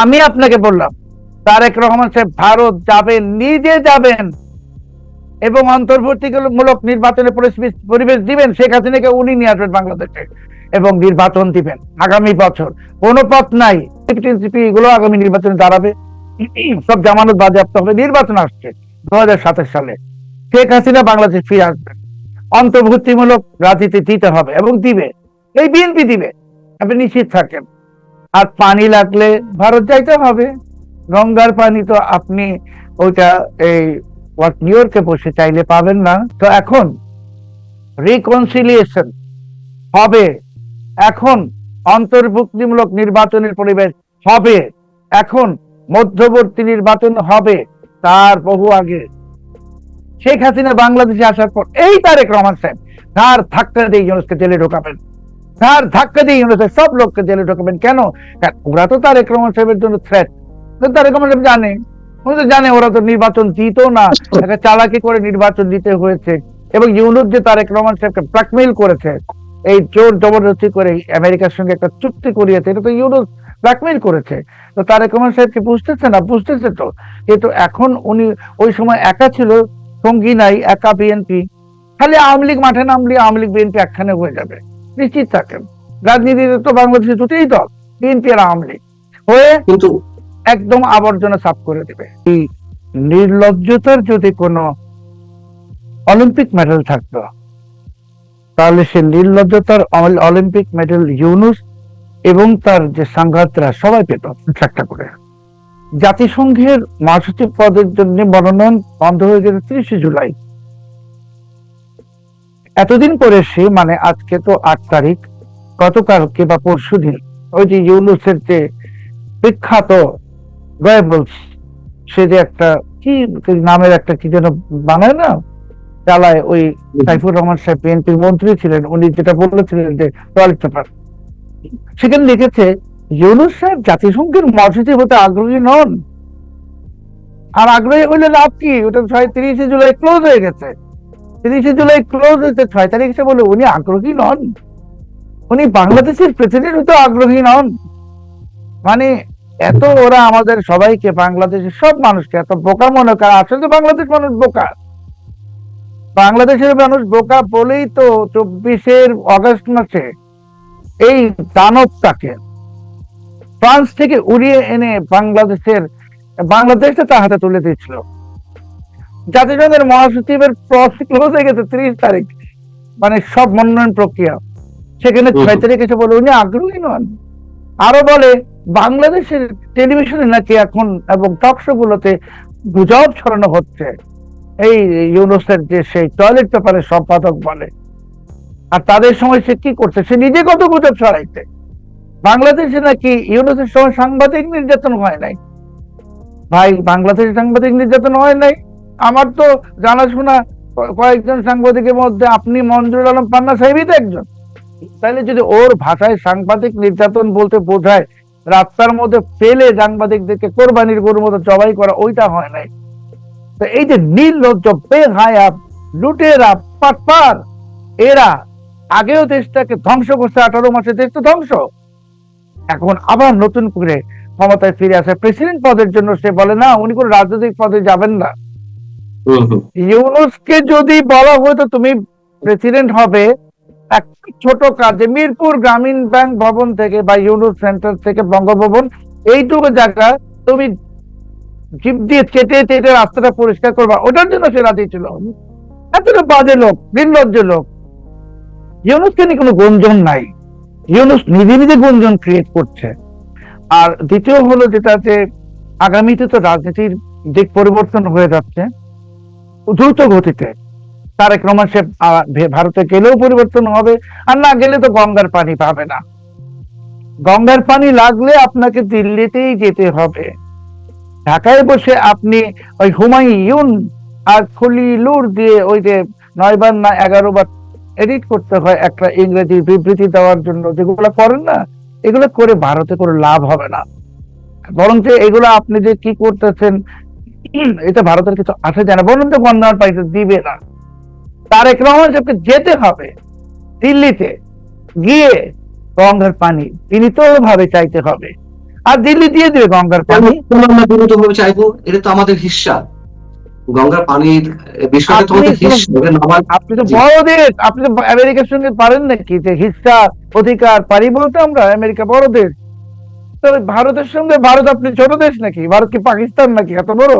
আমি আপনাকে বললাম তারেক রহমান সাহেব ভারত যাবেন, নিজে যাবেন এবং অন্তর্বর্তীমূলক নির্বাচনের পরিবেশ দিবেন, শেখ হাসিনাকে উনি নিয়ে আসবেন বাংলাদেশে এবং নির্বাচন দিবেন আগামী বছর। কোনো পথ নাই, এগুলো আগামী নির্বাচনে দাঁড়াবে, সব জামানত বাজেয়াপ্ত হবে, নির্বাচন আসছে 2027 সালে, শেখ হাসিনা বাংলাদেশে ফিরে আসবেন, অন্তর্ভুক্তিমূলক রাজনীতি দিতে হবে এবং দিবে, এই বিএনপি দিবে, আপনি নিশ্চিত থাকেন। আর পানি লাগলে ভারত যাইতে হবে, গঙ্গার পানি তো আপনি ওইটা এই নিউ ইয়র্কে বসে চাইলে পাবেন না। তো এখন রিকনসিলিয়েশন হবে, এখন অন্তর্ভুক্তিমূলক নির্বাচনের পরিবেশ হবে, এখন মধ্যবর্তী নির্বাচন হবে, তার বহু আগে শেখ হাসিনা বাংলাদেশে আসার পর এই তারেক রহমান সাহেব তার ধাক্কা দিয়ে ইউনুসকে জেলে ঢোকাবেন, তার ধাক্কা দিয়ে ইউনুসের সব লোককে জেলে ঢোকাবেন। কেন? ওরা তো তারেক রহমান সাহেবের জন্য থ্রেট, তারেক রহমান সাহেব জানে, ওরা তো জানে ওরা তো নির্বাচন দিত না, একটা চালাকি করে নির্বাচন দিতে হয়েছে। এবং ইউনুস যে তারেক রহমান সাহেবকে ব্ল্যাকমেইল করেছে, এই জোর জবরদস্তি করে আমেরিকার সঙ্গে একটা চুক্তি করিয়েছে, এটা তো ইউনুস ব্ল্যাকমেইল করেছে। তো তারেক রহমান সাহেবকে বুঝতেছে না? বুঝতেছে তো, কিন্তু এখন উনি ওই সময় একা ছিল, সঙ্গী নাই, একা বিএনপি, খালি আওয়ামী লীগ মাঠে নামলে আওয়ামী লীগ বিএনপি একখানে হয়ে যাবে, নিশ্চিত থাকেন। রাজনীতিতে তো বাংলাদেশে দুটোই দল, বিএনপি আর আওয়ামী লীগ, হয়ে কিন্তু একদম আবর্জনা সাফ করে দেবে। এই নির্লজ্জতার যদি কোনো অলিম্পিক মেডেল থাকতো, তাহলে সে নির্লজ্জতার অলিম্পিক মেডেল ইউনুস এবং তার যে সাংঘাতরা সবাই পেত একটা করে। জাতিসংঘের মহাসচিব পদের জন্য মনোনয়ন বন্ধ হয়ে গেছে 30 জুলাই। এতদিন পরে সে, মানে আজকে তো 8 তারিখ, গতকালকে বা পরশু দিন ওই যে ইউনুসের যে বিখ্যাত গয়েবলস, সে যে একটা কি নামের একটা কি যেন বানায় না, চালায়, ওই সাইফুর রহমান সাহেব বিএনপির মন্ত্রী ছিলেন, উনি যেটা বলেছিলেন যে টয়লেট পেপার, সেখানে লিখেছে ইউনুস সাহেব জাতিসংঘের মহাসচিব হতে আগ্রহী নন। আর আগ্রহী হইলে লাভ কি? ওটা 30 জুলাই ক্লোজ হয়ে গেছে, 30 জুলাই ক্লোজ হয়েছে, 6 তারিখ এসে বলে উনি আগ্রহী নন, উনি বাংলাদেশের প্রেসিডেন্ট হতে আগ্রহী নন। মানে এত ওরা আমাদের সবাইকে, বাংলাদেশের সব মানুষকে এত বোকা মনে করে। আসলে বাংলাদেশ মানুষ বোকা, বাংলাদেশের মানুষ বোকা বলেই তো 24 অগস্ট মাসে এই দানবটাকে ফ্রান্স থেকে উড়িয়ে এনে বাংলাদেশটা তার হাতে তুলে দিয়েছিল। জাতিসংঘের মহাসচিবের ক্লোজ হয়ে গেছে 30 তারিখ, মানে সব মনোনয়ন প্রক্রিয়া, সেখানে 6 তারিখ এসে বলে উনি আগ্রহী নন। আরো বলে বাংলাদেশের টেলিভিশনে নাকি এখন এবং টক শো গুলোতে গুজব ছড়ানো হচ্ছে, এই ইউনুসের যে সেই টয়লেট পেপারের সম্পাদক বলে। আর তাদের সময় সে কি করছে? সে নিজে কত গুজব ছড়াইছে। বাংলাদেশে নাকি ইউনুসের সময় সাংবাদিক নির্যাতন হয় নাই। ভাই, বাংলাদেশে সাংবাদিক নির্যাতন হয় নাই? আমার তো জানাশোনা কয়েকজন সাংবাদিকের মধ্যে আপনি মঞ্জুরুল আলম পান্না সাহেবই তো একজন। তাহলে যদি ওর ভাষায় সাংবাদিক নির্যাতন বলতে বোঝায় রাস্তার মধ্যে ফেলে সাংবাদিকদেরকে কোরবানির গরুর মতো জবাই করা, ওইটা হয় নাই। তো এই যে নির্লজ্জ, বেহায়া, লুটেরা, পাটপার, এরা আগেও দেশটাকে ধ্বংস করছে, 18 মাসে দেশ তো ধ্বংস। এখন আবার নতুন করে ক্ষমতায় ফিরে আসে প্রেসিডেন্ট পদের জন্য। সে বলে না, উনি কোন রাজনৈতিক পদে যাবেন না। ইউনুসকে যদি বলা হয়তো তুমি প্রেসিডেন্ট হবে, এক ছোট কাজে মিরপুর গ্রামীণ ব্যাংক ভবন থেকে বা ইউনুস সেন্টার থেকে বঙ্গভবন, এইটুকু জায়গা তুমি জিপ দিয়ে চেটে চেটে রাস্তাটা পরিষ্কার করবা, ওটার জন্য সে রাজি ছিল। এতটা বাজে লোক, নির্লজ্জ লোক। ইউনুসকে নিয়ে কোনো গুঞ্জন নাই, ইউনুস নিজে নিজে গুঞ্জন ক্রিয়েট করছে। আর দ্বিতীয় হলো যেটা, যে আগামীতে তো রাজনীতির দিক পরিবর্তন হয়ে যাচ্ছে দ্রুত গতিতে। তারেক রহমান সাহেব ভারতে গেলেও পরিবর্তন হবে, আর না গেলে তো গঙ্গার পানি পাবে না। গঙ্গার পানি লাগলে আপনাকে দিল্লিতেই যেতে হবে। ঢাকায় বসে আপনি ওই হুমায়ুন আর খলিলুর দিয়ে ওই যে 9 বার না 11 বার এডিট করতে হয় একটা ইংরেজি বিবৃতি দেওয়ার জন্য, যেগুলো করেন না, এগুলো করে ভারতে কোনো লাভ হবে না। বরং যে এগুলো আপনি যে কি করতেছেন, এটা ভারতের কিছু আসে যায় না, বরং তো গঙ্গার পানিতে দিবে না। তারেক রহমান সাহেবকে যেতে হবে দিল্লিতে, গিয়ে গঙ্গার পানি বিনীত ভাবে চাইতে হবে। আর দিল্লি দিয়ে দেবে গঙ্গার পানি। আমরা বিনীতভাবে চাইবো, এটা তো আমাদের হিস্সা, গঙ্গার পানির বিষয়টা তো আমাদের হিস্সা। আপনি তো বড় দেশ, আপনি তো আমেরিকার সঙ্গে পারেন নাকি যে হিস্সা অধিকার পারি বলতে? আমরা আমেরিকা বড় দেশ, তো ভারতের সঙ্গে ভারত আপনি ছোট দেশ নাকি? ভারত কি পাকিস্তান নাকি এত বড়?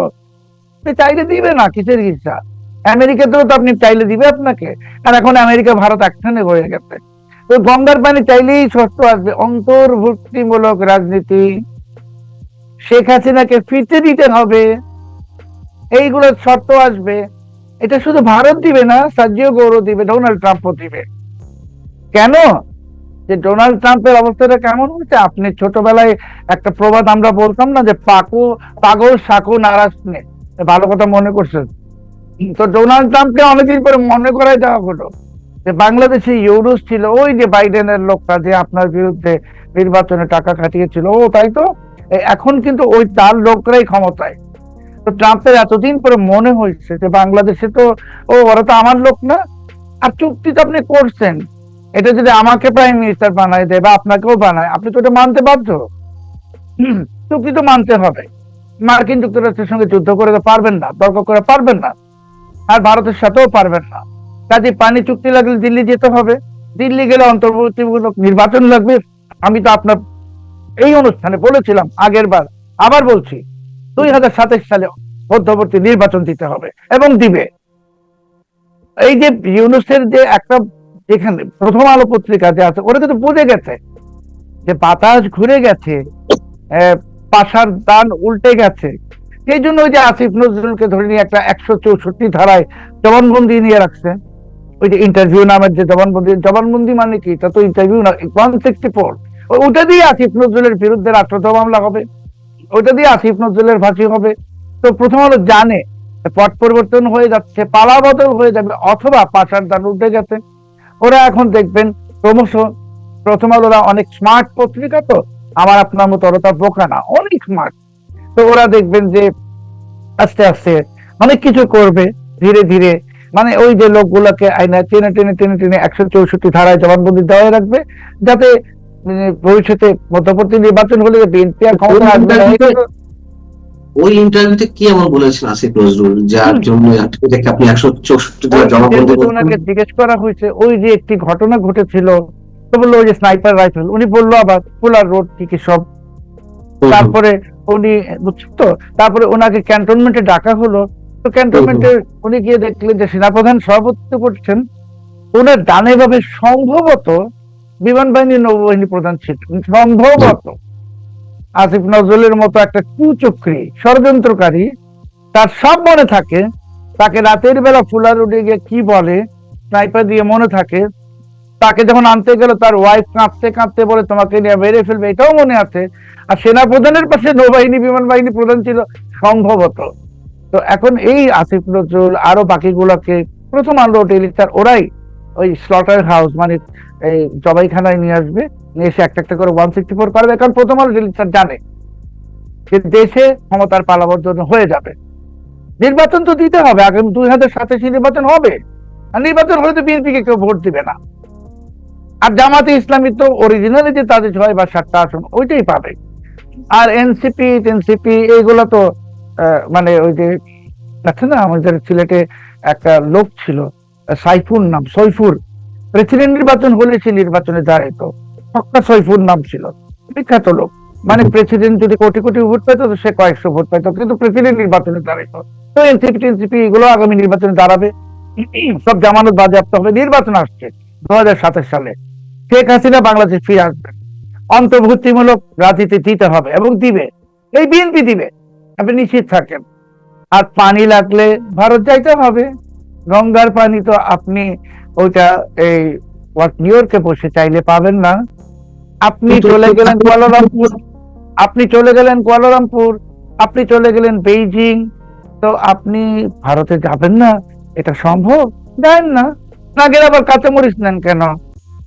আপনি চাইলে দিবে না, কিসের হিস্সা? আমেরিকাতেও তো আপনি চাইলে দিবে আপনাকে। আর এখন আমেরিকা ভারত একখানে হয়ে গেছে। তো গঙ্গার পানি চাইলেই শর্ত আসবে, অন্তর্ভুক্তিমূলক রাজনীতি, শেখ হাসিনাকে ফিরতে দিতে হবে, এইগুলোর শর্ত আসবে। এটা শুধু ভারত দিবে না, সার্জিও গৌরব দিবে, ডোনাল্ড ট্রাম্পও দিবে। কেন? যে ডোনাল্ড ট্রাম্পের অবস্থাটা কেমন হচ্ছে, আপনি ছোটবেলায় একটা প্রবাদ আমরা বলতাম না যে পাগল সাকু নারাজ নে, ভালো কথা মনে করছেন? তো ডোনাল্ড ট্রাম্পকে অনেকদিন পরে মনে করাই দেওয়া হলো যে বাংলাদেশে ইউনুস ছিল, ওই যে বাইডেনের লোকটা যে আপনার বিরুদ্ধে নির্বাচনে টাকা খাটিয়েছিল, ও তাই তো এখন কিন্তু ওই তার লোকরাই ক্ষমতায়। তো ট্রাম্পের এতদিন পরে মনে হয়েছে যে বাংলাদেশে তো ওরা তো আমার লোক না। আর চুক্তি তো আপনি করছেন, এটা যদি আমাকে প্রাইম মিনিস্টার বানায় দেয় বা আপনাকেও বানায়, আপনি তো এটা মানতে বাধ্য। চুক্তি তো মানতে হবে। মার্কিন যুক্তরাষ্ট্রের সঙ্গে যুদ্ধ করে তো পারবেন না, তর্ক করে পারবেন না, আর ভারতের সাথেও পারবেন না। কাজে পানি চুক্তি লাগলে দিল্লি যেতে হবে, দিল্লি গেলে অন্তর্বর্তীমূলক নির্বাচন লাগবে। আমি তো আপনার এই অনুষ্ঠানে বলেছিলাম আগের বার, আবার বলছি, 2027 সালে মধ্যবর্তী নির্বাচন দিতে হবে এবং দিবে। এই যে ইউনুসের যে একটা, যেখানে প্রথম আলো পত্রিকা যে আছে, ওরা কিন্তু বুঝে গেছে যে বাতাস ঘুরে গেছে, পাশার দান উল্টে গেছে। সেই জন্য ওই যে আসিফ নজরুলকে ধরে নিয়ে একটা 164 ধারায় জবানবন্দি নিয়ে রাখছে। ওই যে ইন্টারভিউ নামের যে জবানবন্দি মানে কি, তা তো ইন্টারভিউ না, 164। ওটা দিয়ে আসিফ নজরুলের বিরুদ্ধে রাষ্ট্রদ্রোহ মামলা হবে, ওটা দিয়ে আসিফ নজরুলের ফাঁসি হবে। তো প্রথম আলো জানে পট পরিবর্তন হয়ে যাচ্ছে, পালা বদল হয়ে যাবে, অথবা পাশার দান উঠে গেছে। ওরা এখন দেখবেন ক্রমশ, প্রথম আলোরা অনেক স্মার্ট পত্রিকা, তো আমার আপনার মতো ওরা বোকা না, অনেক স্মার্ট। তো ওরা দেখবেন যে আস্তে আস্তে অনেক কিছু করবে ধীরে ধীরে, মানে ওই যে লোকগুলোকে আইনা টেনে টেনে টেনে টেনে 164 ধারায় জবানবন্দি দেওয়া রাখবে, যাতে ভবিষ্যতে মধ্যবর্তী নির্বাচন হলে বিএনপি আর ক্ষমতা আসবে না। ওই ইন্টারভিউতে কি এমন বলেছেন আসিফ নজরুল যার জন্য আপনি 164 ধারা জবানবন্দি? ওনাকে জিজ্ঞেস করা হয়েছে ওই যে একটি ঘটনা ঘটেছিল, তো বললো ওই যে স্নাইপার রাইফেল, উনি বললো আবার ফুলার রোড থেকে সব। তারপরে উনি বুঝছেন তো, তারপরে ওনাকে ক্যান্টনমেন্টে ডাকা হলো। তো ক্যান্টনমেন্টে উনি গিয়ে দেখলেন যে সেনাপ্রধান সভাপতিত্ব করছেন, ওনার ডানে ভাবে সম্ভবত বিমান বাহিনী নৌবাহিনী প্রধান ছিলেন, সম্ভবত। আসিফ নজরুলের মতো একটা কুচক্রী ষড়যন্ত্রকারী, তার সব মনে থাকে, তাকে রাতের বেলা ফুলার উঠে গিয়ে কি বলে স্নাইপার দিয়ে মনে থাকে। তাকে যখন আনতে গেল তার ওয়াইফ কাঁদতে কাঁদতে বলে তোমাকে নিয়ে মেরে ফেলবে, এটাও মনে আছে। আর সেনা প্রধানের পাশে নৌবাহিনী বিমান বাহিনী প্রধান ছিল সম্ভবত। তো এখন এই আসিফ নজরুল আরো বাকিগুলোকে প্রথম আলো টেলিস্টার ওরাই ওই স্লটার হাউস, মানে এই জবাইখানায় নিয়ে আসবে, নিয়ে এসে একটা একটা করে 164 করবে। কারণ প্রথম আলো টেলিস্টার জানে যে দেশে ক্ষমতার পালাবর্জন হয়ে যাবে। নির্বাচন তো দিতে হবে, আগামী 2027 নির্বাচন হবে, আর নির্বাচন হলে তো বিএনপিকে কেউ ভোট দিবে না। আর জামাতে ইসলামী তো অরিজিনালি যে তাদের 6 বা 7টা আসন ওইটাই পাবে। আর এনসিপি এইগুলো তো মানে ওই যে আছে না, আমাদের সিলেটে একটা লোক ছিল সাইফুর নাম, সৈফুর, প্রেসিডেন্ট নির্বাচন হলে সে নির্বাচনে দাঁড়াইতো, হক্কা সৈফুর নাম ছিল, বিখ্যাত লোক। মানে প্রেসিডেন্ট যদি কোটি কোটি ভোট পেতো তো সে কয়েকশো ভোট পেতো, কিন্তু প্রেসিডেন্ট নির্বাচনে দাঁড়াইতো। তো এনসিপি এগুলো আগামী নির্বাচনে দাঁড়াবে, সব জামানত বাজেয়াপ্ত হবে। নির্বাচন আসছে 2027 সালে, শেখ হাসিনা বাংলাদেশে ফিরে আসবেন, অন্তর্ভুক্তিমূলক রাজনীতি দিতে হবে এবং দিবে, এই বিএনপি দিবে, আপনি নিশ্চিত থাকেন। আর পানি লাগলে ভারত যাইতে হবে, গঙ্গার পানি তো আপনি ওইটা এই নিউ ইয়র্কে বসে চাইলে পাবেন না। আপনি চলে গেলেন কুয়ালালামপুর, আপনি চলে গেলেন কুয়ালালামপুর, আপনি চলে গেলেন বেইজিং, তো আপনি ভারতে যাবেন না? এটা সম্ভব? দেন না, না গেলে আবার কাঁচামরিচ নেন কেন,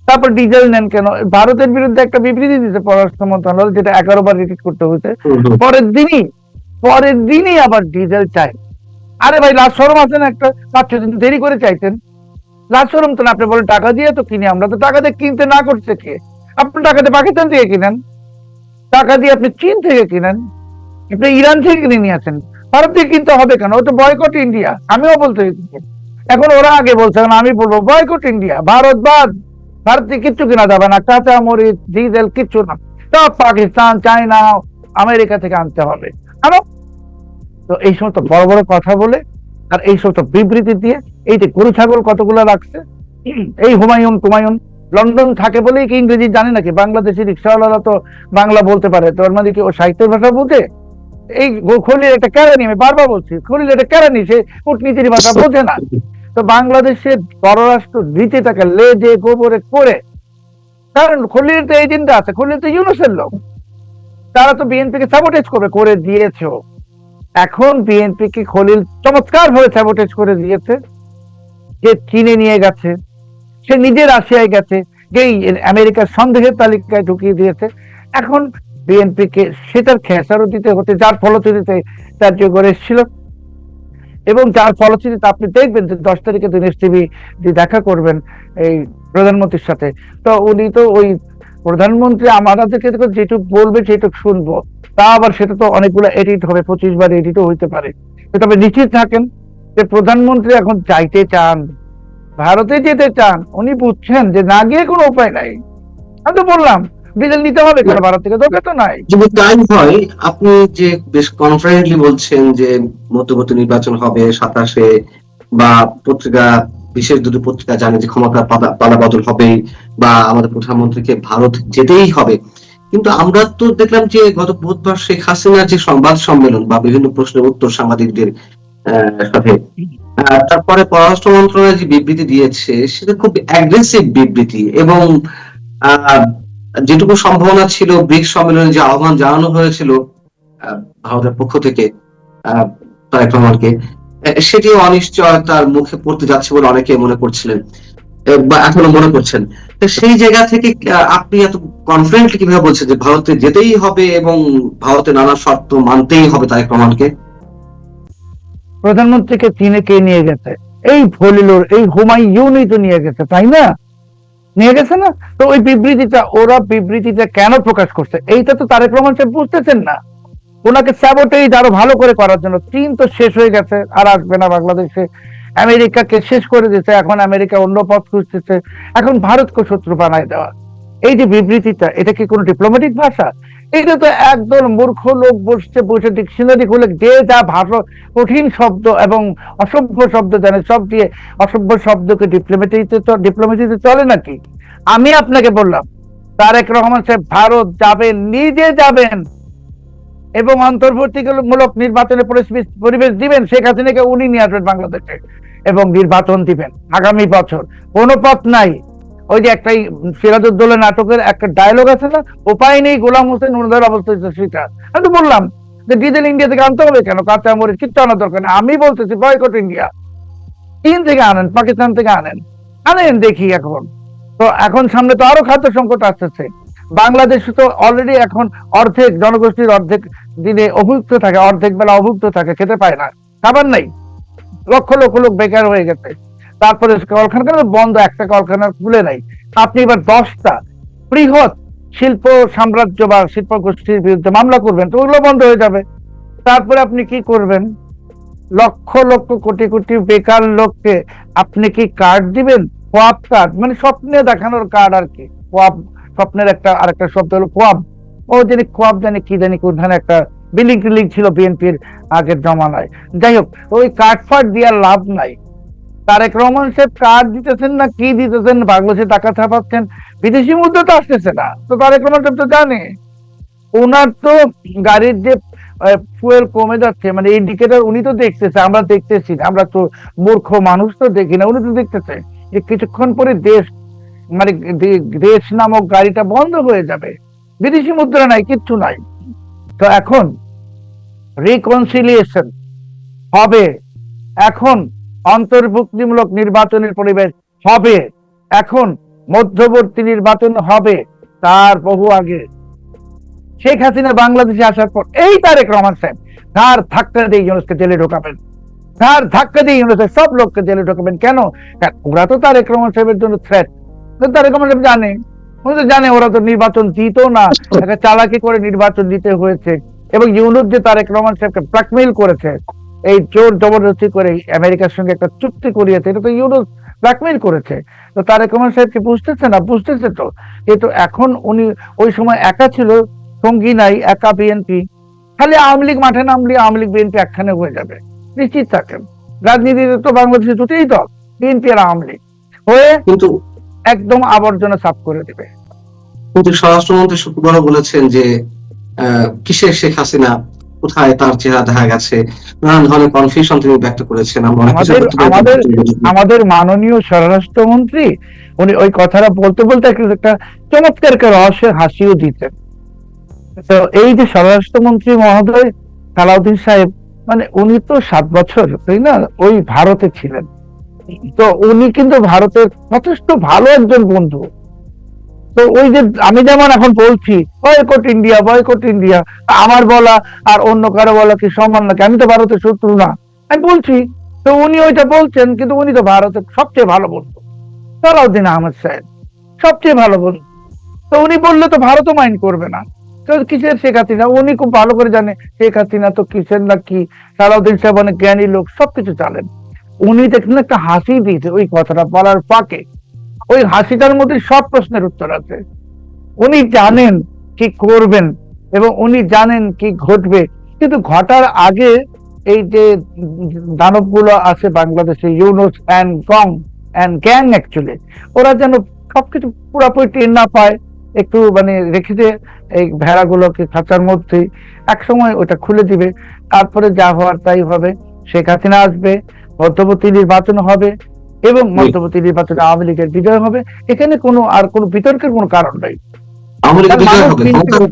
তারপর ডিজেল নেন কেন? ভারতের বিরুদ্ধে একটা বিবৃতি দিতে পররাষ্ট্র মন্ত্রণালয়, যেটা 11 বার রিপিট করতে হয়েছে, পরের দিনই আবার ডিজেল চাই। আরে ভাই, লাশ শরম আছে না একটা? 5-6 দিন দেরি করে চাইতেন, লাশ শরম তো না? আপনি বলেন টাকা দিয়ে তো কিনি, আমরা তো টাকা দিয়ে কিনতে না করছে কে? আপনি টাকা দিয়ে পাকিস্তান দিয়ে কিনেন, টাকা দিয়ে আপনি চীন থেকে কিনেন, আপনি ইরান থেকে কিনে নিয়ে আসেন, ভারত থেকে কিনতে হবে কেন? ওটা বয়কট ইন্ডিয়া। আমিও বলতে, এখন ওরা আগে বলছে, আমি বলবো বয়কট ইন্ডিয়া, ভারত বাদ, ভারত থেকে কিচ্ছু কেনা যাবে না, কাঁচা মরিচ ডিজেল কিচ্ছু না, সব পাকিস্তান চায়না আমেরিকা থেকে আনতে হবে। আরো তো এই সমস্ত বড় বড় কথা বলে আর এই সমস্ত বিবৃতি দিয়ে, এই যে গরু ছাগল কতগুলো রাখছে, এই হুমায়ুন লন্ডন থাকে বলেই কি ইংরেজি জানে নাকি? বাংলাদেশি রিক্সাওয়ালারা তো বাংলা বলতে পারে, তোর মানে কি ও সাহিত্যের ভাষা বোঝে? এই খলিল একটা কেরানি, আমি বারবার বলছি খলিল একটা কেরানি, সে কূটনীতির ভাষা বোঝে না। তো বাংলাদেশের পররাষ্ট্র নীতিটাকে লেজে গোবরে করে, কারণ খলিল তো এজেন্ডা আছে, খলিল তো ইউনুসের লোক, তারা তো বিএনপি কে সাবোটেজ করে দিয়েছে। এখন বিএনপি কে খলিল চমৎকার ভাবে সাবোটেজ করে দিয়েছে, যে চীনে নিয়ে গেছে, সে নিজে রাশিয়ায় গেছে, যেই আমেরিকার সন্দেহের তালিকায় ঢুকিয়ে দিয়েছে। এখন বিএনপি কে সেটার খেসারত দিতে হচ্ছে, যার ফলশ্রুতিতে তার যে করে এসেছিল, এবং যার ফলশ্রুতিতে আপনি দেখবেন যে 10 তারিখে দিনেশ টিভি যে দেখা করবেন এই প্রধানমন্ত্রীর সাথে, তো উনি তো ওই প্রধানমন্ত্রী আমাদেরকে যেটুকু বলবে সেটুকু শুনবো, তা আবার সেটা তো অনেকগুলো এডিট হবে, 25 বার এডিটও হইতে পারে। তবে নিশ্চিত থাকেন যে প্রধানমন্ত্রী এখন চাইতে চান, ভারতে যেতে চান, উনি বুঝছেন যে না গিয়ে কোনো উপায় নাই। আমি তো বললাম ডিজেল নিতে হবে কেন ভারত থেকে, দরকার তো নাই। যদি তাই হয়, আপনি যে বেশ কনফিডেন্টলি বলছেন যে মধ্যবর্তী নির্বাচন হবে 27-এ, বা পত্রিকা, বিশেষ দুটো পত্রিকা জানে যে ক্ষমতার পালা বদল হবে, বা আমাদের প্রধানমন্ত্রীকে ভারত যেতেই হবে, কিন্তু আমরা তো দেখলাম যে গত বুধবার শেখ হাসিনার যে সংবাদ সম্মেলন বা বিভিন্ন প্রশ্নের উত্তর সাংবাদিকদের সাথে, তারপরে পররাষ্ট্র মন্ত্রণালয় যে বিবৃতি দিয়েছে সেটা খুব অ্যাগ্রেসিভ বিবৃতি, এবং আহ, যেটুকু সম্ভাবনা ছিল ব্রিক্স সম্মেলনে যে আহ্বান জানানো হয়েছিল ভারতের পক্ষ থেকে তারেক রহমানকে, সেটি অনিশ্চয়তার মুখে পড়তে যাচ্ছে বলে অনেকে মনে করছিলেন, বা এখনো মনে করছেন। তো সেই জায়গা থেকে আপনি এত কনফিডেন্টলি কিভাবে বলছেন যে ভারতে যেতেই হবে এবং ভারতের নানা শর্ত মানতেই হবে তারেক রহমানকে? প্রধানমন্ত্রীকে চীনে কে নিয়ে গেছে? এই ফলিলুর, এই হুমায়ুনই তো নিয়ে গেছে, তাই না? নিয়ে গেছে না? তো ওই বিবৃতিটা, ওরা বিবৃতিটা কেন প্রকাশ করছে, এইটা তো তারেক রহমান সাহেব বুঝতেছেন না। ওনাকে স্যাবোটেজ আরো ভালো করে করার জন্য, চীন তো শেষ হয়ে গেছে, আর আসবে না বাংলাদেশে, আমেরিকাকে শেষ করে দিতে, এখন আমেরিকা অন্য পথ খুঁজতেছে, এখন ভারতকে শত্রু বানায় দেওয়া। এই যে বিবৃতিটা, এটা কি কোনো ডিপ্লোম্যাটিক ভাষা? এটা তো একদল মূর্খ লোক বসে ডিকশনারি খুলে যে যা ভাষা, কঠিন শব্দ এবং অসভ্য শব্দ জানে, সব দিয়ে অসভ্য শব্দকে ডিপ্লোমেসিতে চলে নাকি? আমি আপনাকে বললাম তারেক রহমান সাহেব ভারত যাবেন, নিজে যাবেন, এবং অন্তর্বর্তীমূলক নির্বাচনের পরিবেশ দিবেন, শেখ হাসিনাকে উনি নিয়ে আসবেন বাংলাদেশে, এবং নির্বাচন দিবেন আগামী বছর। কোনো পথ নাই। ওই যে একটা সিরাজউদ্দৌলা নাটকের একটা ডায়লগ আছে না, উপায় নেই গোলাম হোসেন ওনাদের অবস্থা সেটা। আমি তো বললাম যে ডিজেল ইন্ডিয়া থেকে আনতে হবে কেন, কাঁচা মরিচ কিচ্ছু আনার দরকার নেই। আমি বলতেছি বয়কট ইন্ডিয়া, চীন থেকে আনেন, পাকিস্তান থেকে আনেন দেখি। এখন তো এখন সামনে তো আরো খাদ্য সংকট আসতেছে। বাংলাদেশ তো অলরেডি এখন অর্ধেক জনগোষ্ঠীর অর্ধেক দিনে অভুক্ত থাকে, অর্ধেক বেলা অভুক্ত থাকে, খেতে পায় না, খাবার নাই, লক্ষ লক্ষ লোক বেকার হয়ে গেছে। তারপরে কলকারখানা বন্ধ, একটা কলকারখানা খুলে নাই। আপনি এবার 10টা বৃহৎ শিল্প সাম্রাজ্য বা শিল্প গোষ্ঠীর বিরুদ্ধে মামলা করবেন, তো ওগুলো বন্ধ হয়ে যাবে। তারপরে আপনি কি করবেন? লক্ষ লক্ষ কোটি কোটি বেকার লোককে আপনি কি কার্ড দিবেন? কোয়াব কার্ড, মানে স্বপ্নে দেখানোর কার্ড আর কি। কোয়াব স্বপ্নের একটা আরেকটা শব্দ হলো কোয়াব। ও জানি কোয়াব, জানি কি জানি কোনখানে একটা বিল্ডিং টিল্ডিং ছিল বিএনপির আগের জমানায়। যাই হোক, ওই কার্ড ফার্ড দিয়ে লাভ নাই। তারেক রহমান সাহেব কার্ড দিতেছেন না কি দিতেছেন, বাংলাদেশে টাকা ছাপাচ্ছেন, বিদেশি মুদ্রা তো আসতেছে না। তো তারেক রহমান সাহেব তো জানে, ওনার তো গাড়ির যে ফুয়েল কমে যাচ্ছে, মানে ইন্ডিকেটর উনি তো দেখতেছে, আমরা দেখতেছি না, আমরা তো মূর্খ মানুষ তো দেখি না, উনি তো দেখতেছে যে কিছুক্ষণ পরে দেশ, মানে দেশ নামক গাড়িটা বন্ধ হয়ে যাবে, বিদেশি মুদ্রা নাই, কিচ্ছু নাই। তো এখন রিকনসিলিয়েশন হবে, এখন অন্তর্ভুক্তিমূলক নির্বাচনের পরিবেশ হবে, এখন মধ্যবর্তী নির্বাচন হবে, তার বহু আগে। শেখ হাসিনা বাংলাদেশে আসার পর এই তারেক রহমান সাহেব তার ধাক্কা দিয়ে ইউনূসকে জেলে ঢোকাবেন, তার ধাক্কা দিয়ে ইউনূসের সব লোককে জেলে ঢোকাবেন। কেন? ওরা তো তারেক রহমান সাহেবের জন্য থ্রেট। তারেক রহমান সাহেব জানে উনি তো জানে ওরা তো নির্বাচন দিত না, একটা চালাকি করে নির্বাচন দিতে হয়েছে। এবং ইউনূস যে তারেক রহমান সাহেবকে ব্ল্যাকমেইল করেছে, এই জোর জবরদস্তি করে আমেরিকার সঙ্গে একটা চুক্তি করিয়েছে, এটা তো ইউনূস ব্ল্যাকমেইল করেছে। তো তারেক রহমান সাহেব কি বুঝতেছে না? বুঝতেছে তো। কিন্তু এখন উনি ওই সময় একা ছিল, সঙ্গী নাই, একা বিএনপি, খালি আওয়ামী লীগ মাঠে নামলে আওয়ামী লীগ বিএনপি একখানে হয়ে যাবে, নিশ্চিত থাকেন। রাজনীতিতে তো বাংলাদেশে দুটোই দল, বিএনপি আর আওয়ামী লীগ, হয়ে কিন্তু একদম আবর্জনা সাফ করে দেবে। কিন্তু স্বরাষ্ট্রমন্ত্রী শুক্রবার বলেছেন যে কিসের শেখ হাসিনা, কোথায় তার চেহারা দেখা গেছে, নানান ধরনের কনফিউশন তিনি ব্যক্ত করেছেন। আমরা অনেক কিছু আমাদের আমাদের মাননীয় স্বরাষ্ট্রমন্ত্রী উনি ওই কথাটা বলতে বলতে একটা চমৎকার একটা রহস্যের হাসিও দিতেন। তো এই যে স্বরাষ্ট্রমন্ত্রী মহোদয় সালাউদ্দিন সাহেব, মানে উনি তো 7 বছর, তাই না, ওই ভারতে ছিলেন। তো উনি কিন্তু ভারতের যথেষ্ট ভালো একজন বন্ধু। তো ওই যে আমি যেমন এখন বলছি বয়কট ইন্ডিয়া, বয়কট ইন্ডিয়া, আমার বলা আর অন্য কারো বলা কি সমান নাকি? আমি তো ভারতের শত্রু না, আমি বলছি। তো উনি ওইটা বলছেন, কিন্তু উনি তো ভারতের সবচেয়ে ভালো বন্ধু, সালাউদ্দিন আহমেদ সাহেব সবচেয়ে ভালো বন্ধু। তো উনি বললে তো ভারতও মাইন্ড করবে না। তো কিসের শেখ হাসিনা, উনি খুব ভালো করে জানে শেখ হাসিনা তো কিসের না কি, সালাউদ্দিন সাহেব অনেক জ্ঞানী লোক, সবকিছু জানেন। উনি দেখলেন একটা হাসি দিয়েছে ওই কথাটা বলার ফাঁকে, ওই হাসিটার মধ্যে সব প্রশ্নের উত্তর আছে। উনি জানেন কি করবেন এবং উনি জানেন কি ঘটবে, কিন্তু ঘটার আগে এই যে দানবগুলো আছে বাংলাদেশে, ইউনুস অ্যান্ড গং অ্যান্ড গ্যাং, অ্যাকচুয়ালি ওরা যেন সবকিছু পুরোপুরি টের না পায়, একটু মানে রেখে দিয়ে এই ভেড়াগুলোকে খাঁচার মধ্যে, এক সময় ওটা খুলে দিবে, তারপরে যা হওয়ার তাই হবে। শেখ হাসিনা আসবে, মধ্যবর্তী নির্বাচন হবে এবং মধ্যবর্তী নির্বাচনে আওয়ামী লীগের বিজয় হবে। এখানে কোনো আর কোনো বিতর্কের কোনো কারণ নেই। আওয়ামী লীগের বিজয় হবে,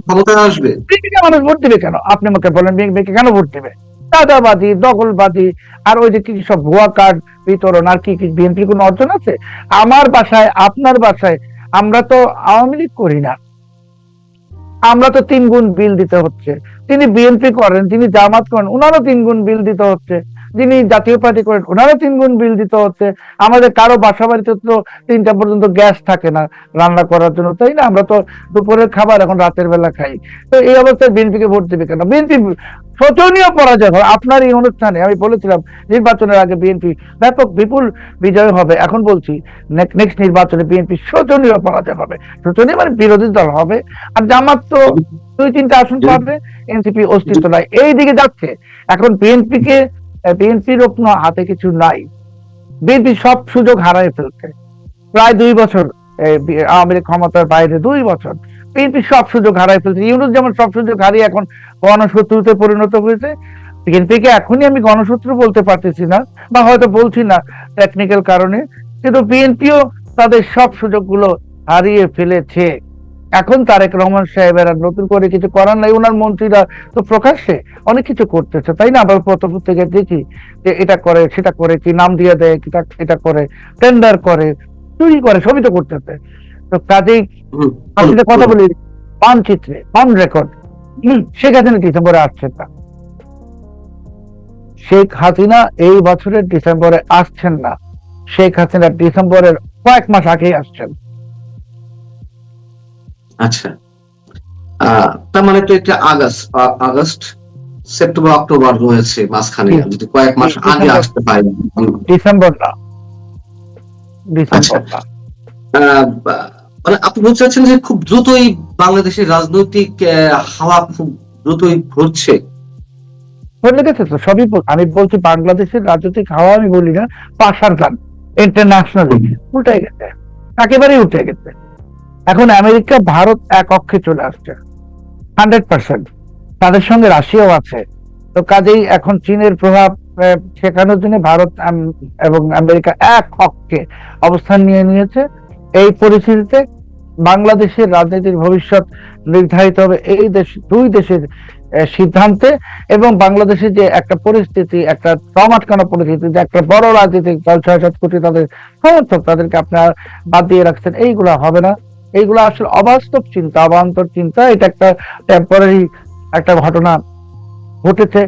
ক্ষমতায় আসবে। বিএনপিকে মানুষ ভোট দিবে কেন? আপনি আমাকে বলেন, বিএনপিকে কেন ভোট দিবে? চাঁদাবাজি, দখলবাজি, আর ওই যে কি সব ভুয়া কার্ড বিতরণ, আর কি কি বিএনপির কোনো অর্জন আছে? আমার বাসায়, আপনার বাসায় আমরা তো আওয়ামী লীগ করি না, আমরা তো 3 গুণ বিল দিতে হচ্ছে। তিনি বিএনপি করেন, তিনি জামাত করেন, ওনারও 3 গুণ বিল দিতে হচ্ছে। যিনি জাতীয় পার্টি করেন, ওনারও 3 গুণ বিল দিতে হচ্ছে। আমাদের কারো বাসা বাড়িতে তো 3টা পর্যন্ত গ্যাস থাকে না রান্না করার জন্য, তাই না? আমরা তো দুপুরের খাবার এখন রাতের বেলা খাই। তো এই অবস্থায় বিএনপিকে ভোট দিবে কেন? বিএনপি শোচনীয় পরাজয় হবে। আপনার এই অনুষ্ঠানে আমি বলেছিলাম নির্বাচনের আগে বিএনপি ব্যাপক বিপুল বিজয় হবে, এখন বলছি নেক্সট নির্বাচনে বিএনপি শোচনীয় পরাজয় হবে। শোচনীয় মানে বিরোধী দল হবে, আর জামাত তো 2-3টা আসন পাবে, এনসিপি অস্তিত্ব নাই, এই দিকে যাচ্ছে। এখন বিএনপির কোনো হাতে কিছু নাই। বিএনপি সব সুযোগ হারায় ফেলছে, প্রায় 2 বছর আওয়ামী লীগ ক্ষমতার বাইরে, 2 বছর বিএনপি সব সুযোগ হারায় ফেলছে। ইউনূস যেমন সব সুযোগ হারিয়ে এখন গণশত্রুতে পরিণত হয়েছে, বিএনপিকে এখনই আমি গণশত্রু বলতে পারতেছি না, বা হয়তো বলছি না টেকনিক্যাল কারণে, কিন্তু বিএনপিও তাদের সব সুযোগগুলো হারিয়ে ফেলেছে। এখন তারেক রহমান সাহেবের আর নতুন করে কিছু করার নাই। ওনার মন্ত্রীরা তো প্রকাশ্যে অনেক কিছু করতেছে, তাই না? আবার প্রথম থেকে দেখি যে এটা করে সেটা করে, কি নাম দিয়ে দেয়, এটা করে, টেন্ডার করে, চুরি করে, সবই তো করতেছে। তো কাজেই আপনাদের কথা বলি, মানচিত্রে অন রেকর্ড শেখ হাসিনা ডিসেম্বরে আসছেন না। শেখ হাসিনা এই বছরের ডিসেম্বরে আসছেন না, শেখ হাসিনা ডিসেম্বরের কয়েক মাস আগেই আসছেন। আচ্ছা, তার মানে তো একটা আগস্ট সেপ্টেম্বর অক্টোবর রয়েছে মাঝখানে, যদি কয়েক মাস আগে আসতে পারে। ডিসেম্বর না, আচ্ছা, মানে আপনি বলতে চাচ্ছেন যে খুব দ্রুতই বাংলাদেশের রাজনৈতিক হাওয়া খুব দ্রুতই ঘুরছে, হয়ে গেছে তো সবই। আমি বলছি বাংলাদেশের রাজনৈতিক হাওয়া, আমি বলি না পাশার গান, ইন্টারন্যাশনালি উল্টে গেছে, একেবারেই উঠে গেছে। এখন আমেরিকা ভারত এক অক্ষে চলে আসছে 100%, তাদের সঙ্গে রাশিয়াও আছে। তো কাজেই এখন চীনের প্রভাব ঠেকানোর জন্য ভারত এবং আমেরিকা এক অক্ষে অবস্থান নিয়ে নিয়েছে। এই পরিস্থিতিতে বাংলাদেশের রাজনীতির ভবিষ্যৎ নির্ধারিত হবে এই দুই দেশের সিদ্ধান্তে। এবং বাংলাদেশের যে একটা পরিস্থিতি, একটা টমাটকানো পরিস্থিতি, যে একটা বড় রাজনৈতিক দল 6-7 কোটি তাদের সমর্থক, তাদেরকে আপনার বাদ দিয়ে রাখছেন, এইগুলা হবে না। এইগুলো আসলে অবাস্তব চিন্তা, অবান্তর চিন্তা। এটা একটা টেম্পোরারি একটা ঘটনা ঘটেছে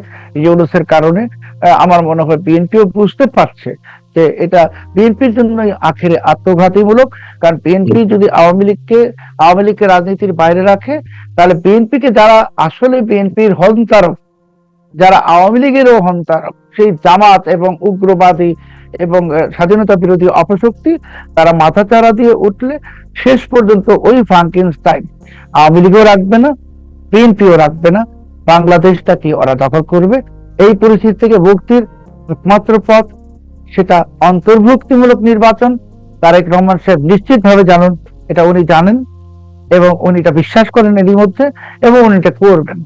ইউনূসের কারণে। আমার মনে হয় বিএনপিও বুঝতে পারছে যে এটা বিএনপির জন্য আখেরে আত্মঘাতীমূলক। কারণ বিএনপি যদি আওয়ামী লীগকে রাজনীতির বাইরে রাখে, তাহলে বিএনপিকে যারা আসলে বিএনপির হন্তারক, যারা আওয়ামী লীগেরও হন্তারক, সেই জামাত এবং উগ্রবাদী এবং স্বাধীনতা বিরোধী অপশক্তি, তারা মাথাচাড়া দিয়ে উঠলে শেষ পর্যন্ত ওই ফ্রাঙ্কেনস্টাইন আওয়ামী লীগও রাখবে না, বিএনপিও রাখবে না, বাংলাদেশটাকে ওরা দখল করবে। এই পরিস্থিতি থেকে মুক্তির একমাত্র পথ সেটা অন্তর্ভুক্তিমূলক নির্বাচন। তারেক রহমান সাহেব নিশ্চিতভাবে জানেন, এটা উনি জানেন এবং উনি এটা বিশ্বাস করেন এরই মধ্যে, এবং উনি এটা করবেন।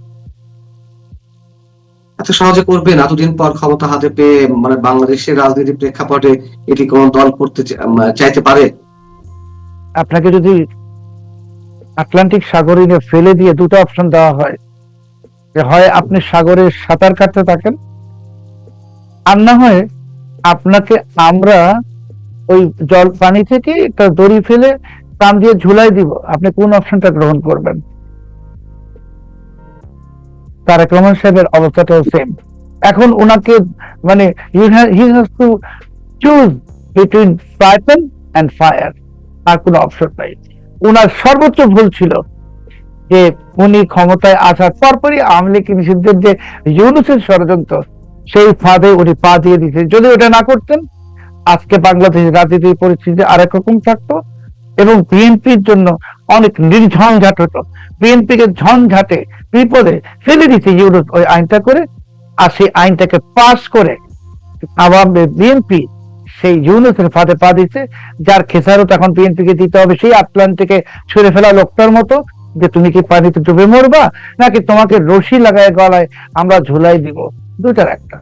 এত সহজে করবেন? এতদিন পর ক্ষমতা হাতে পেয়ে মানে বাংলাদেশের রাজনীতির প্রেক্ষাপটে এটি কোন দল করতে চাইতে পারে? আপনাকে যদি আটলান্টিক সাগরে ফেলে দিয়ে দুটো অপশন দেওয়া হয়, যে হয় আপনি সাগরে সাঁতার কাটতে থাকেন, আর না হয় আপনাকে আমরা ওই জল পানি থেকে একটা দড়ি ফেলে কান দিয়ে ঝুলাই দিব, আপনি কোন অপশনটা গ্রহণ করবেন? তারেক রহমান সাহেবের অবস্থাটাও সেম। এখন ওনাকে মানে he has to choose between fighter and fire, আর কোনো অপশন নাই। ওনার সর্বোচ্চ ভুল ছিল যে উনি ক্ষমতায় আসার পরপরই আওয়ামী লীগ নিষিদ্ধের যে ইউনূসের ষড়যন্ত্র, সেই ফাঁদে উনি পা দিয়ে দিতেন। যদি ওটা না করতেন, আজকে বাংলাদেশের রাজনীতির পরিস্থিতি আরেক রকম থাকতো এবং বিএনপির জন্য অনেক নির্ঝঞ্ঝাট হতো। বিএনপিকে ঝঞ্ঝাটে বিপদে ফেলে দিতে ইউরোপ ওই আইনটা করে, আর সেই আইনটাকে পাস করে আওয়ামী বিএনপি সেই ইউনূসের ফাঁদে পা দিচ্ছে, যার খেসারত এখন বিএনপিকে দিতে হবে সেই আটলান্টিকে ছুঁড়ে ফেলা লোকটার মতো, যে তুমি কি পানিতে ডুবে মরবা নাকি তোমাকে রশি লাগায় গলায় আমরা ঝুলাই দিব, দুটার একটা।